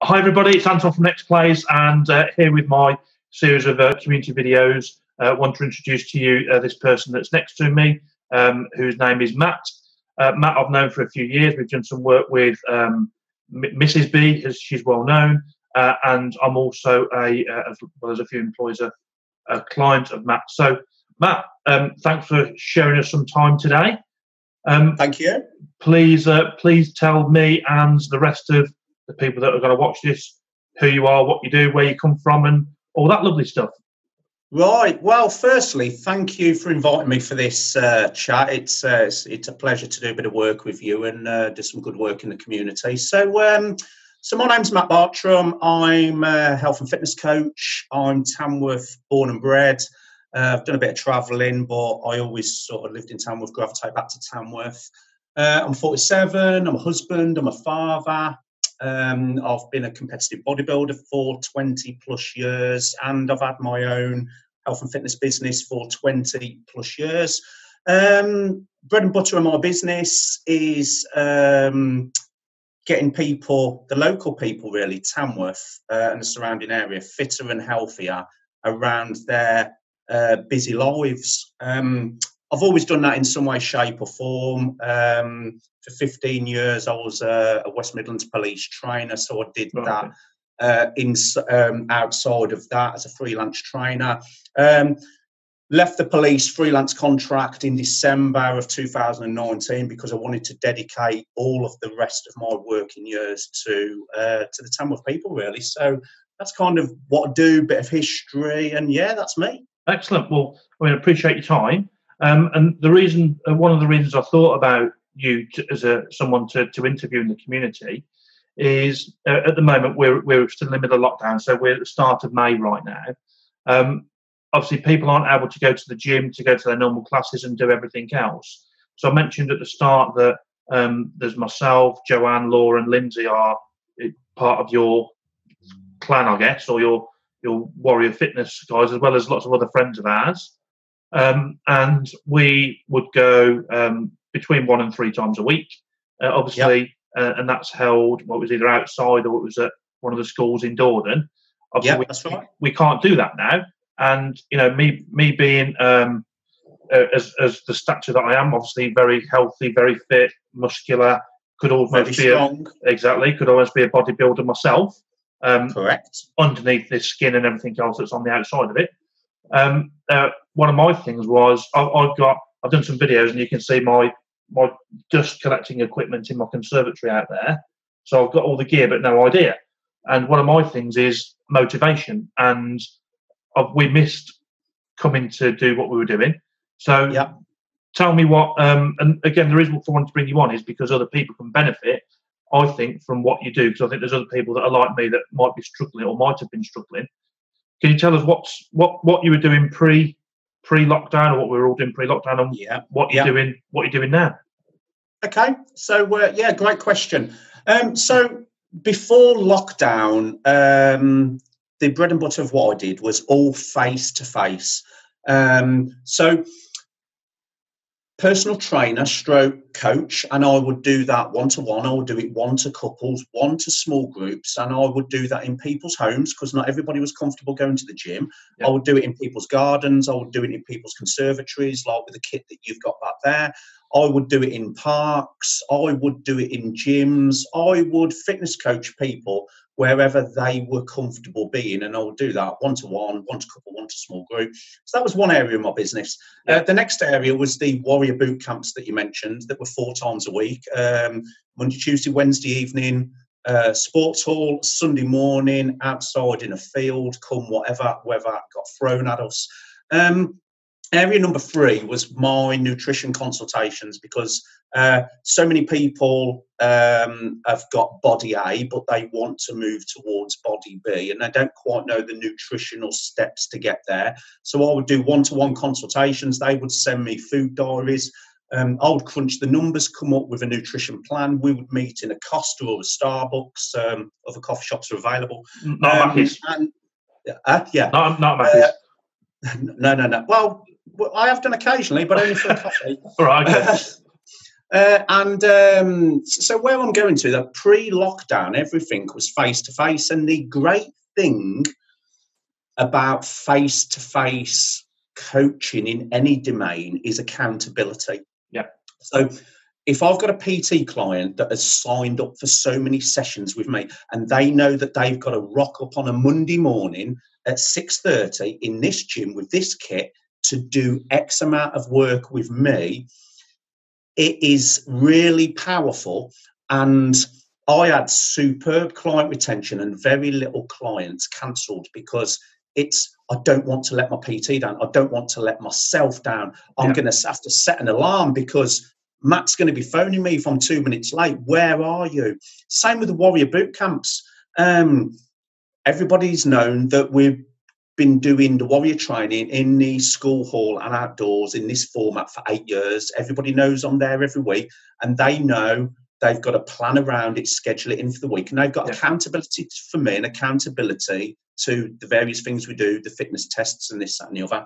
Hi everybody, it's Anton from Next Plays, and here with my series of community videos. I want to introduce to you this person that's next to me, whose name is Matt. Matt I've known for a few years. We've done some work with Mrs. B, as she's well known, and I'm also, as well as a few employees, a client of Matt. So Matt, thanks for sharing us some time today. Thank you. Please tell me and the rest of the people that are going to watch this who you are, what you do, where you come from, and all that lovely stuff. Right. Well, firstly, thank you for inviting me for this chat. It's a pleasure to do a bit of work with you and do some good work in the community. So, so my name's Matt Bartram. I'm a health and fitness coach. I'm Tamworth born and bred. I've done a bit of travelling, but I always sort of lived in Tamworth, gravitate back to Tamworth. I'm 47. I'm a husband. I'm a father. I've been a competitive bodybuilder for 20 plus years, and I've had my own health and fitness business for 20 plus years. Bread and butter of my business is getting people, the local people really, Tamworth and the surrounding area, fitter and healthier around their busy lives. I've always done that in some way, shape or form. For 15 years, I was a West Midlands police trainer, so I did that outside of that as a freelance trainer. Left the police freelance contract in December of 2019 because I wanted to dedicate all of the rest of my working years to the Tamworth people, really. So that's kind of what I do, bit of history, and yeah, that's me. Excellent. Well, I mean, I appreciate your time. And the reason, one of the reasons I thought about you as someone to interview in the community is at the moment we're still in the middle of lockdown, so we're at the start of May right now. Obviously, people aren't able to go to the gym, to go to their normal classes and do everything else. So I mentioned at the start that there's myself, Joanne, Laura, and Lindsay are part of your clan, I guess, or your warrior fitness guys, as well as lots of other friends of ours. And we would go between 1 and 3 times a week, obviously, and that's held, well, it was either outside or it was at one of the schools in Dordon. Obviously, that's right. We can't do that now. And, you know, me being as the stature that I am, obviously very healthy, very fit, muscular, could almost be could almost be a bodybuilder myself. Correct. Underneath this skin and everything else that's on the outside of it. One of my things was I've done some videos, and you can see my dust collecting equipment in my conservatory out there. So I've got all the gear but no idea. And one of my things is motivation, and we missed coming to do what we were doing. So tell me what. And again, the reason for wanting to bring you on is because other people can benefit, I think, from what you do. Because I think there's other people that are like me that might be struggling or might have been struggling. Can you tell us what you were doing pre-lockdown, or what we were all doing pre-lockdown, and what you're doing now? Okay, so great question. So before lockdown, the bread and butter of what I did was all face-to-face. So personal trainer stroke coach, and I would do that one-to-one. I would do it one to couples, one to small groups, and I would do that in people's homes because not everybody was comfortable going to the gym. I would do it in people's gardens. I would do it in people's conservatories, like with the kit that you've got back there. I would do it in parks. I would do it in gyms. I would fitness coach people wherever they were comfortable being, and I would do that one-to-one, one to couple, one to small group. So that was one area of my business. The next area was the warrior boot camps that you mentioned that were 4 times a week, Monday, Tuesday, Wednesday evening, sports hall, Sunday morning, outside in a field, come whatever got thrown at us. Area number 3 was my nutrition consultations, because so many people have got body A, but they want to move towards body B, and they don't quite know the nutritional steps to get there. So I would do one-to-one consultations. They would send me food diaries. I would crunch the numbers, come up with a nutrition plan. We would meet in a Costa or a Starbucks. Other coffee shops are available. Not Mackey's. Not Mackey's. No. Well, I have done occasionally, but only for a coffee. All right, okay. So where I'm going to, that pre-lockdown, everything was face-to-face. And the great thing about face-to-face coaching in any domain is accountability. Yeah. So if I've got a PT client that has signed up for so many sessions with me, and they know that they've got to rock up on a Monday morning at 6:30 in this gym with this kit to do X amount of work with me, it is really powerful. And I had superb client retention and very little clients cancelled because I don't want to let my PT down. I don't want to let myself down. I'm going to have to set an alarm because Matt's going to be phoning me if I'm 2 minutes late. Where are you? Same with the Warrior boot camps. Everybody's known that we've been doing the Warrior training in the school hall and outdoors in this format for 8 years. Everybody knows I'm there every week, and they know they've got to plan around it, schedule it in for the week, and they've got accountability for me and accountability to the various things we do, the fitness tests and this, that and the other.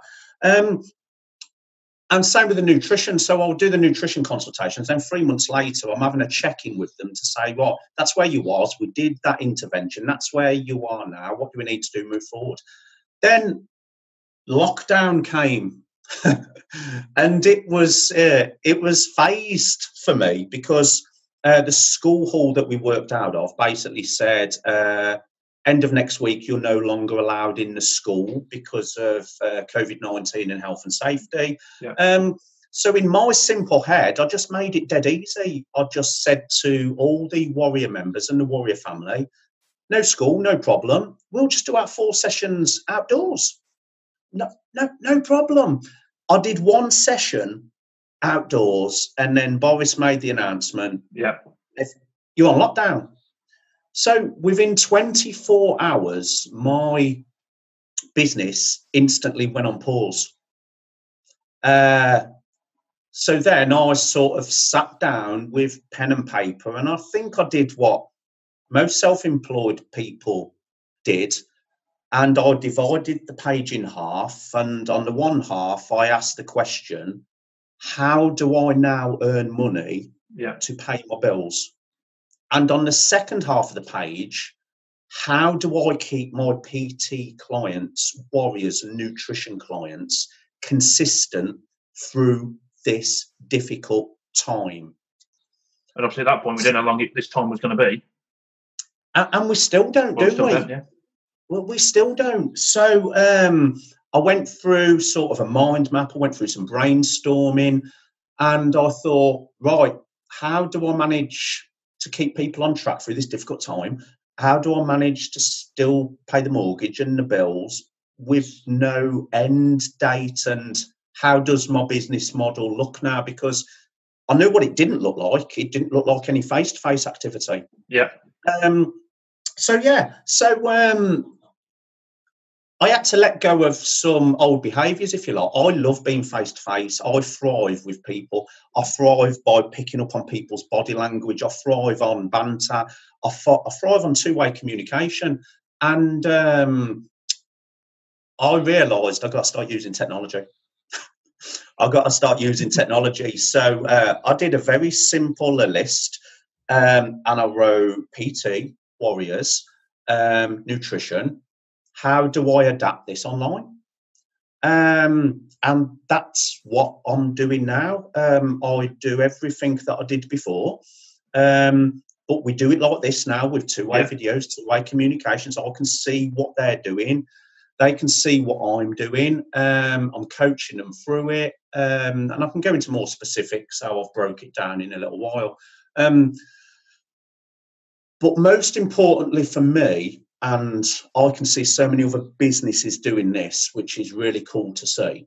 And same with the nutrition. So I'll do the nutrition consultations. Then 3 months later, I'm having a check-in with them to say, well, that's where you was. We did that intervention. That's where you are now. What do we need to do? Move forward. Then lockdown came, and it was phased for me because the school hall that we worked out of basically said, end of next week, you're no longer allowed in the school because of COVID-19 and health and safety. Yeah. So in my simple head, I just made it dead easy. I just said to all the Warrior members and the Warrior family, no school, no problem. We'll just do our 4 sessions outdoors. No problem. I did 1 session outdoors, and then Boris made the announcement. Yeah, you're on lockdown. So within 24 hours, my business instantly went on pause. So then I sort of sat down with pen and paper, and I think I did what most self-employed people did. And I divided the page in half. And on the one half, I asked the question, how do I now earn money to pay my bills? And on the second half of the page, how do I keep my PT clients, Warriors and nutrition clients consistent through this difficult time? And obviously at that point, we didn't know how long this time was going to be. And we still don't, do we? Well, we still don't. So I went through sort of a mind map. I went through some brainstorming, and I thought, right, how do I manage to keep people on track through this difficult time? How do I manage to still pay the mortgage and the bills with no end date? And how does my business model look now? Because I knew what it didn't look like. It didn't look like any face-to-face activity. Yeah. So I had to let go of some old behaviours, if you like. I love being face-to-face. I thrive with people. I thrive by picking up on people's body language. I thrive on banter. I thrive on two-way communication. And I realised I've got to start using technology. I've got to start using technology. So I did a very simple list, and I wrote PT, Warriors, nutrition. How do I adapt this online? And that's what I'm doing now. I do everything that I did before, but we do it like this now with two-way videos, two-way communications. I can see what they're doing. They can see what I'm doing. I'm coaching them through it, and I can go into more specifics, so I've broke it down in a little while. But most importantly for me, and I can see so many other businesses doing this, which is really cool to see.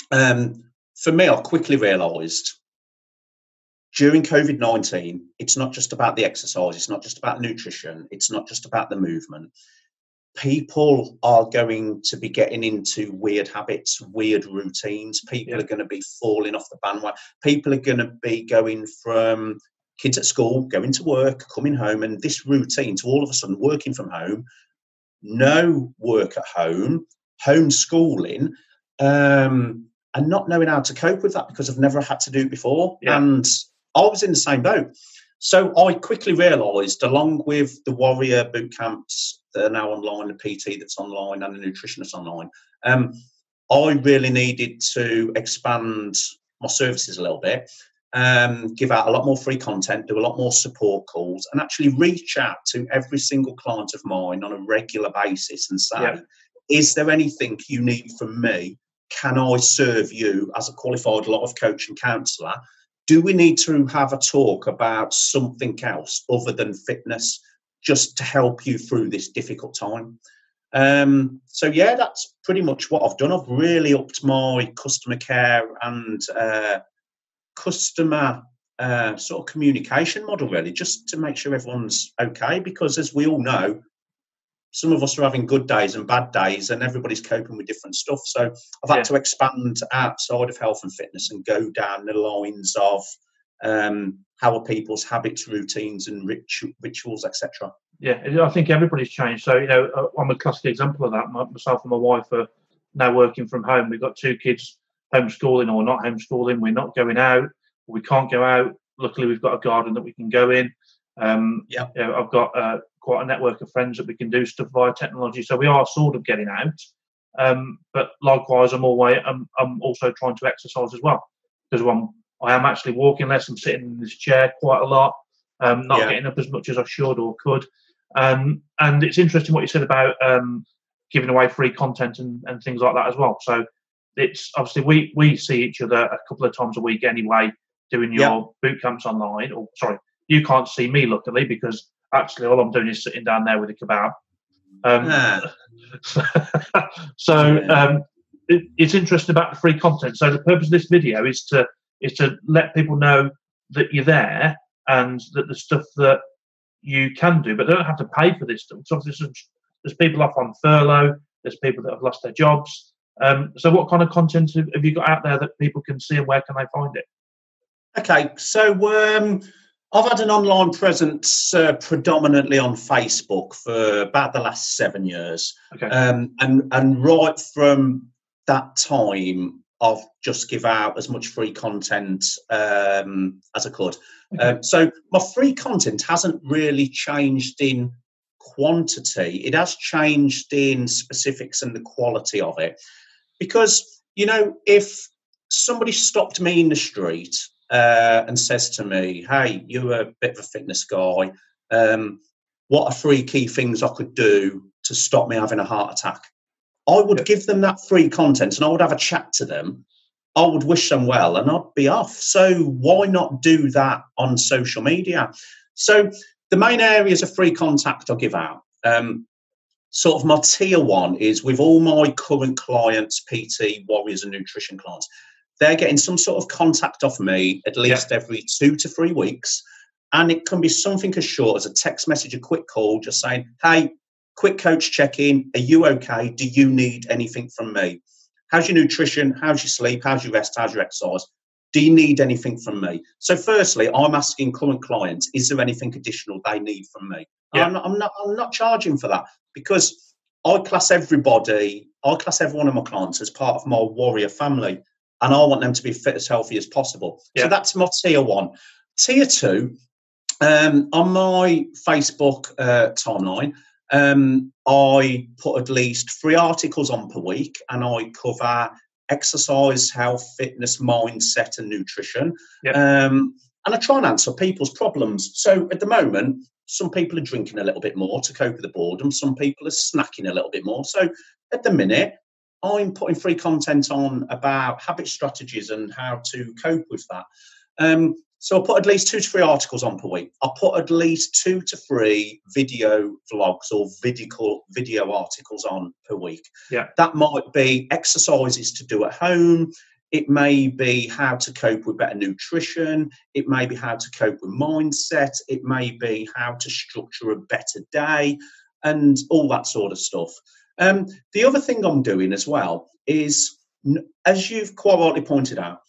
For me, I quickly realised during COVID-19, it's not just about the exercise, it's not just about nutrition, it's not just about the movement. People are going to be getting into weird habits, weird routines. People are going to be falling off the bandwagon. People are going to be going from kids at school, going to work, coming home, and this routine to all of a sudden working from home, no work at home, homeschooling, and not knowing how to cope with that because I've never had to do it before. And I was in the same boat. So I quickly realised, along with the Warrior boot camps that are now online, the PT that's online, and the nutrition that's online, I really needed to expand my services a little bit, give out a lot more free content, do a lot more support calls, and actually reach out to every single client of mine on a regular basis and say, is there anything you need from me? Can I serve you as a qualified life coach and counsellor? Do we need to have a talk about something else other than fitness, just to help you through this difficult time? So yeah, that's pretty much what I've done. I've really upped my customer care and customer sort of communication model, really, just to make sure everyone's okay, because as we all know, some of us are having good days and bad days, and everybody's coping with different stuff. So I've had to expand outside of health and fitness and go down the lines of how are people's habits, routines, and rituals, etc. Yeah, I think everybody's changed. So, I'm a classic example of that. Myself and my wife are now working from home. We've got 2 kids homeschooling or not homeschooling. We're not going out. We can't go out. Luckily, we've got a garden that we can go in. I've got quite a network of friends that we can do stuff via technology. So we are sort of getting out. But likewise, I'm also trying to exercise as well, because I am actually walking less. I'm sitting in this chair quite a lot, not getting up as much as I should or could. And it's interesting what you said about giving away free content and things like that as well. So it's obviously we see each other a couple of times a week anyway, doing your boot camps online. Or sorry, you can't see me luckily, because actually all I'm doing is sitting down there with a kebab. It's interesting about the free content. So the purpose of this video is to let people know that you're there and that the stuff that you can do, but they don't have to pay for this stuff. So there's people off on furlough. There's people that have lost their jobs. So what kind of content have you got out there that people can see, and where can they find it? Okay, so I've had an online presence predominantly on Facebook for about the last 7 years. Okay. And right from that time, I've just give out as much free content as I could. Okay. So my free content hasn't really changed in quantity. It has changed in specifics and the quality of it. Because, if somebody stopped me in the street and says to me, hey, you're a bit of a fitness guy, what are 3 key things I could do to stop me having a heart attack? I would give them that free content, and I would have a chat to them. I would wish them well, and I'd be off. So why not do that on social media? So the main areas of free contact I give out, sort of my tier 1 is with all my current clients, PT, Warriors and nutrition clients. They're getting some sort of contact off me at least every 2 to 3 weeks. And it can be something as short as a text message, a quick call, just saying, hey, quick coach check-in. Are you okay? Do you need anything from me? How's your nutrition? How's your sleep? How's your rest? How's your exercise? Do you need anything from me? So firstly, I'm asking current clients, is there anything additional they need from me? I'm not charging for that, because I class every one of my clients as part of my Warrior family, and I want them to be fit as healthy as possible. So that's my tier 1. Tier 2, on my Facebook timeline, I put at least 3 articles on per week, and I cover exercise, health, fitness, mindset, and nutrition. And I try and answer people's problems. So at the moment, some people are drinking a little bit more to cope with the boredom. Some people are snacking a little bit more. So at the minute, I'm putting free content on about habit strategies and how to cope with that. So I'll put at least 2 to 3 articles on per week. I'll put at least 2 to 3 video vlogs or video articles on per week. That might be exercises to do at home. It may be how to cope with better nutrition. It may be how to cope with mindset. It may be how to structure a better day and all that sort of stuff. The other thing I'm doing as well is, as you've quite rightly pointed out,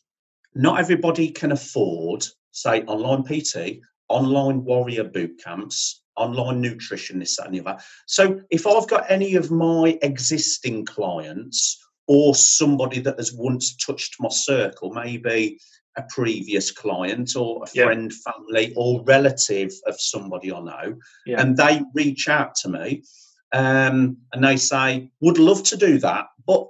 not everybody can afford, say, online PT, online Warrior boot camps, online nutrition, this, that, and the other. So if I've got any of my existing clients or somebody that has once touched my circle, maybe a previous client or a Yeah. friend, family, or relative of somebody I know, Yeah. and they reach out to me and they say, would love to do that, but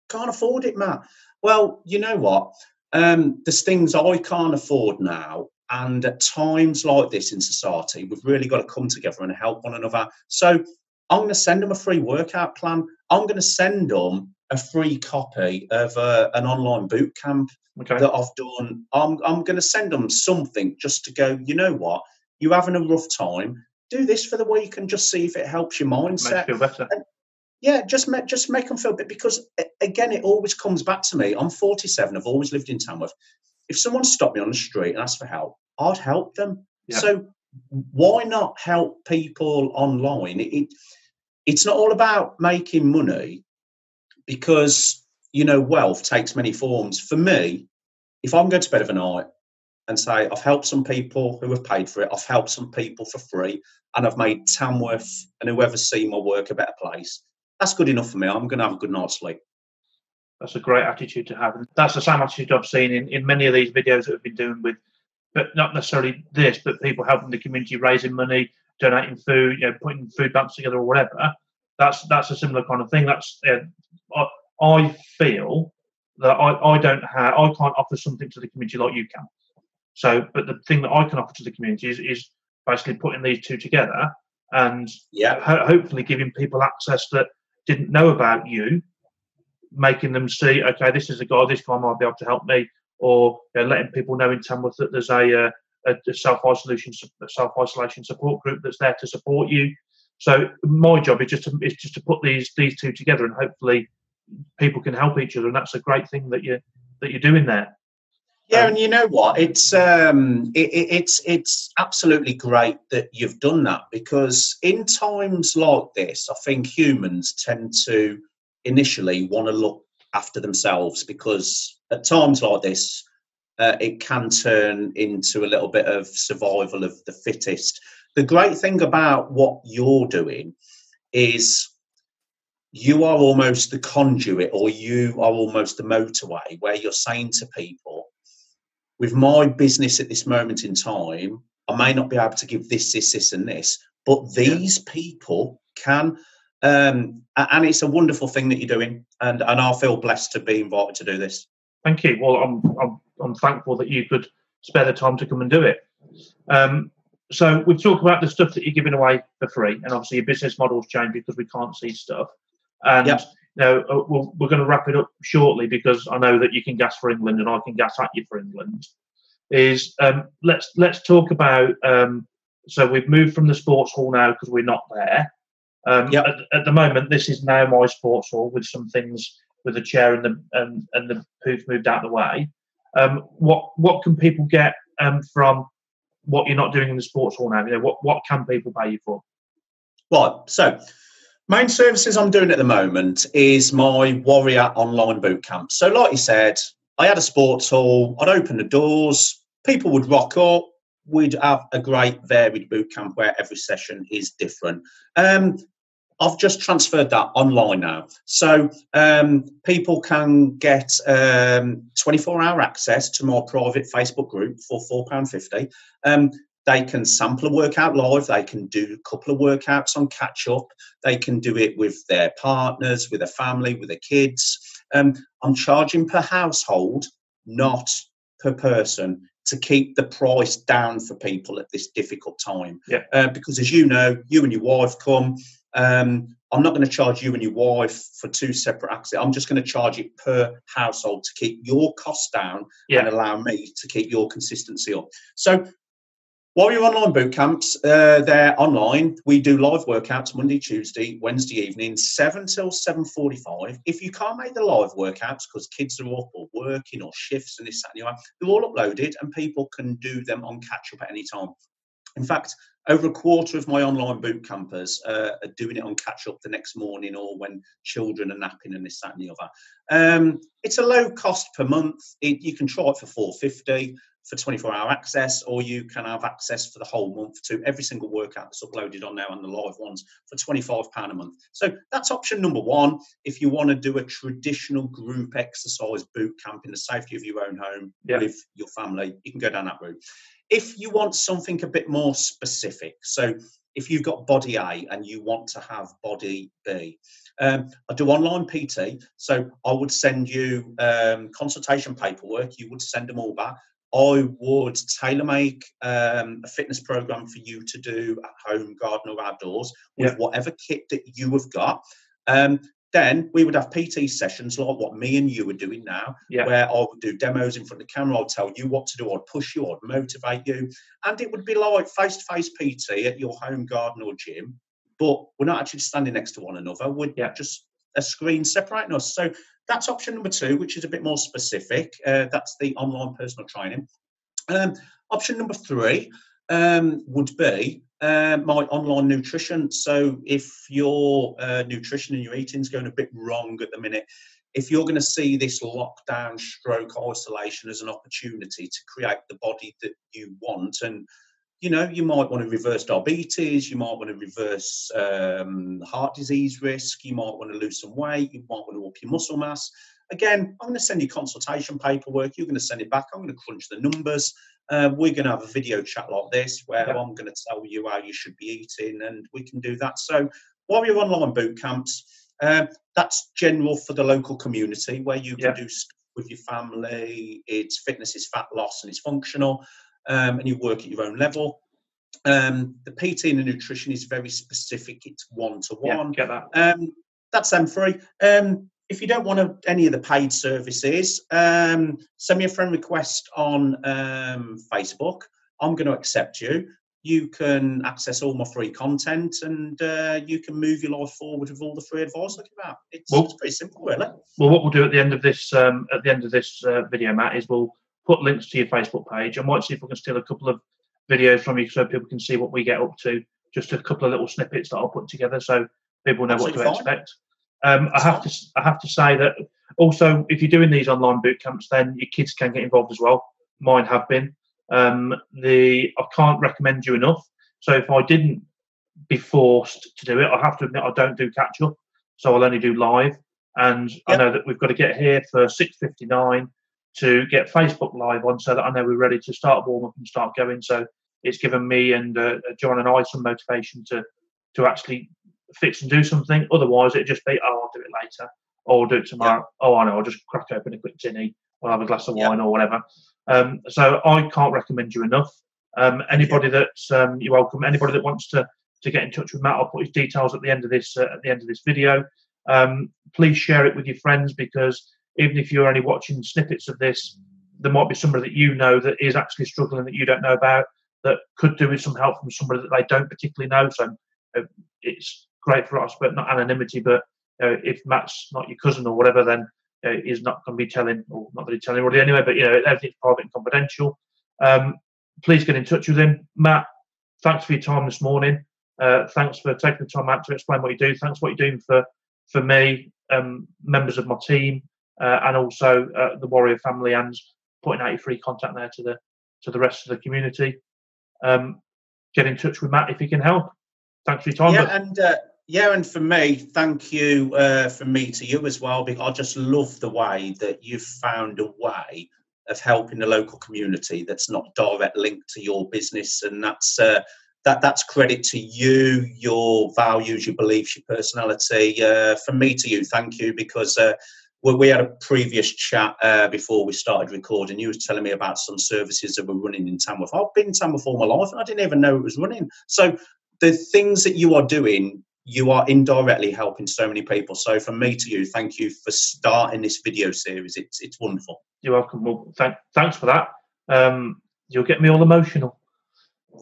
can't afford it, Matt. Well, you know what? There's things I can't afford now. And at times like this in society, we've really got to come together and help one another. So I'm going to send them a free workout plan. I'm going to send them a free copy of an online boot camp that I've done. I'm going to send them something just to go, you know what? You're having a rough time. Do this for the week and just see if it helps your mindset. Makes you feel better. And yeah, just make them feel better, because again, it always comes back to me. I'm 47. I've always lived in Tamworth. If someone stopped me on the street and asked for help, I'd help them. Yeah. So why not help people online? It's not all about making money, because, you know, wealth takes many forms. For me, if I'm going to bed of a night and say, I've helped some people who have paid for it, I've helped some people for free, and I've made Tamworth and whoever's seen my work a better place, that's good enough for me. I'm going to have a good night's sleep. That's a great attitude to have. And that's the same attitude I've seen in many of these videos that we've been doing with, but not necessarily this, but people helping the community, raising money, donating food, you know, putting food banks together or whatever. That's a similar kind of thing. That's I feel that I can't offer something to the community like you can. So, but the thing that I can offer to the community is basically putting these two together and hopefully giving people access that didn't know about you, making them see, okay, this is a guy, this guy might be able to help me, or letting people know in Tamworth that there's a self-isolation support group that's there to support you. So my job is just to put these two together, and hopefully people can help each other, and that's a great thing that you're doing there. Yeah, and you know what? It's absolutely great that you've done that, because in times like this, I think humans tend to initially want to look after themselves, because at times like this, it can turn into a little bit of survival of the fittest. The great thing about what you're doing is you are almost the conduit, or you are almost the motorway, where you're saying to people, with my business at this moment in time, I may not be able to give this, and this, but these people can. And it's a wonderful thing that you're doing, and I feel blessed to be invited to do this. Thank you. Well, I'm thankful that you could spare the time to come and do it. So we've talked about the stuff that you're giving away for free, and obviously your business model's changed because we can't see stuff. And we're going to wrap it up shortly, because I know that you can gas for England and I can gas at you for England. Let's talk about. So we've moved from the sports hall now because we're not there. At the moment, this is now my sports hall with some things, with a chair and the poof moved out of the way. What can people get from what you're not doing in the sports hall now? You know, what can people pay you for? Right. So main services I'm doing at the moment is my Warrior online boot camp. So like you said, I had a sports hall, I'd open the doors, people would rock up, we'd have a great varied boot camp where every session is different. I've just transferred that online now. So people can get 24-hour access to my private Facebook group for £4.50. They can sample a workout live. They can do a couple of workouts on catch up. They can do it with their partners, with their family, with their kids. I'm charging per household, not per person, to keep the price down for people at this difficult time. Because as you know, you and your wife come. I'm not going to charge you and your wife for two separate access. I'm just going to charge it per household to keep your costs down and allow me to keep your consistency up. So Warrior online boot camps, they're online. We do live workouts Monday, Tuesday, Wednesday evening, 7 till 7:45. If you can't make the live workouts because kids are up or working or shifts and this, that, and the other, they're all uploaded and people can do them on catch up at any time. In fact, Over a quarter of my online boot campers are doing it on catch up the next morning or when children are napping and this, that, and the other. It's a low cost per month. You can try it for $4.50 for 24-hour access, or you can have access for the whole month to every single workout that's uploaded on now and the live ones for £25 a month. So that's option number one. If you want to do a traditional group exercise boot camp in the safety of your own home with your family, you can go down that route. If you want something a bit more specific, so if you've got body A and you want to have body B, I do online PT, so I would send you consultation paperwork. You would send them all back. I would tailor-make a fitness program for you to do at home, garden or outdoors with whatever kit that you have got. Then we would have PT sessions like what me and you are doing now, where I would do demos in front of the camera. I'd tell you what to do. I'd push you. I'd motivate you. And it would be like face-to-face PT at your home, garden or gym. But we're not actually standing next to one another. We're just a screen separating us. So that's option number two, which is a bit more specific. That's the online personal training. Option number three would be my online nutrition. So if your nutrition and your eating is going a bit wrong at the minute, if you're going to see this lockdown stroke isolation as an opportunity to create the body that you want, and you know, you might want to reverse diabetes, you might want to reverse heart disease risk, you might want to lose some weight, you might want to up your muscle mass. Again, I'm going to send you consultation paperwork. You're going to send it back. I'm going to crunch the numbers. We're going to have a video chat like this where I'm going to tell you how you should be eating, and we can do that. So Warrior Online Boot Camps, that's general for the local community where you can do stuff with your family. It's fitness, it's fat loss, and it's functional. And you work at your own level. The PT and the nutrition is very specific. It's one-to-one. Get that. That's them free. If you don't want any of the paid services, send me a friend request on Facebook. I'm going to accept you. You can access all my free content, and you can move your life forward with all the free advice I give out. It's pretty simple, really. Well, what we'll do at the end of this video, Matt, is we'll put links to your Facebook page. I might see if we can steal a couple of videos from you so people can see what we get up to. Just a couple of little snippets that I'll put together so people know what to expect. I have to say that also, if you're doing these online boot camps, then your kids can get involved as well. Mine have been. I can't recommend you enough. So if I didn't be forced to do it, I have to admit I don't do catch up. So I'll only do live. And I know that we've got to get here for 6:59 to get Facebook Live on, so that I know we're ready to start warm up and start going. So it's given me and John and I some motivation to actually fix and do something. Otherwise, it'd just be, I'll do it later, or I'll do it tomorrow. Oh, I know, I'll just crack open a quick tinny, or have a glass of wine or whatever. So I can't recommend you enough. Anybody that's you're welcome. Anybody that wants to get in touch with Matt, I'll put his details at the end of this video. Please share it with your friends, because even if you're only watching snippets of this, there might be somebody that you know that is actually struggling that you don't know about, that could do with some help from somebody that they don't particularly know. So it's great for us, but not anonymity. But if Matt's not your cousin or whatever, then he's not going to be telling, or not that he's telling anybody anyway, but everything's private and confidential. Please get in touch with him. Matt, thanks for your time this morning. Thanks for taking the time out to explain what you do. Thanks for what you're doing for me, members of my team, and also the Warrior family, and putting out your free contact there to the rest of the community. Get in touch with Matt if he can help. Thanks for your time. And for me, thank you from me to you as well, because I just love the way that you've found a way of helping the local community that's not direct linked to your business, and that's credit to you, your values, your beliefs, your personality. From me to you, thank you, because we had a previous chat before we started recording. You was telling me about some services that were running in Tamworth. I've been in Tamworth all my life, and I didn't even know it was running. So the things that you are doing, you are indirectly helping so many people. So from me to you, thank you for starting this video series. It's wonderful. You're welcome. Well, thanks for that. You'll get me all emotional.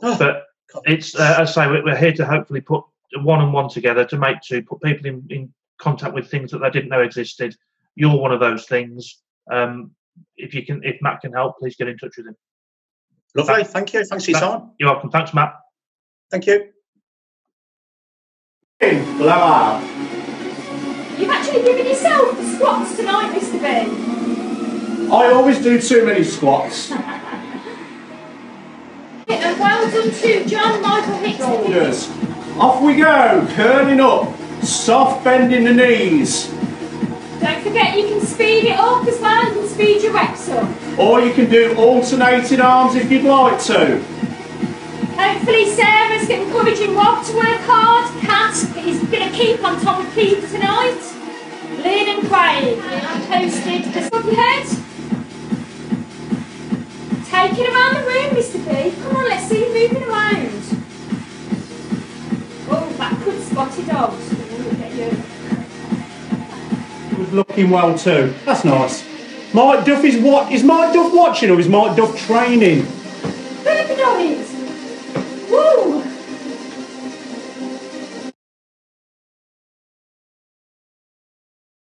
But it's, as I say, we're here to hopefully put one and one together to make two, put people in contact with things that they didn't know existed. You're one of those things. If Matt can help, please get in touch with him. Lovely. Thank you. Thanks for your time. You're welcome. Thanks, Matt. Thank you. Blow out. You've actually given yourself the squats tonight, Mr. B. I always do too many squats. And well done to John Michael Hicks. Shoulders. Off we go, curling up. Soft bend in the knees. Don't forget you can speed it up as well. You can speed your reps up. Or you can do alternating arms if you'd like to. Hopefully Sarah's encouraging Rob to work hard. Kat is going to keep on top of Keith tonight. Lynn and Craig, I've posted the above your head. Take it around the room, Mr. B. Come on, let's see you moving around. Oh, backward spotted dogs. Look at you. He was looking well too. That's nice. Mike Duff is what? Is Mike Duff watching or is Mike Duff training?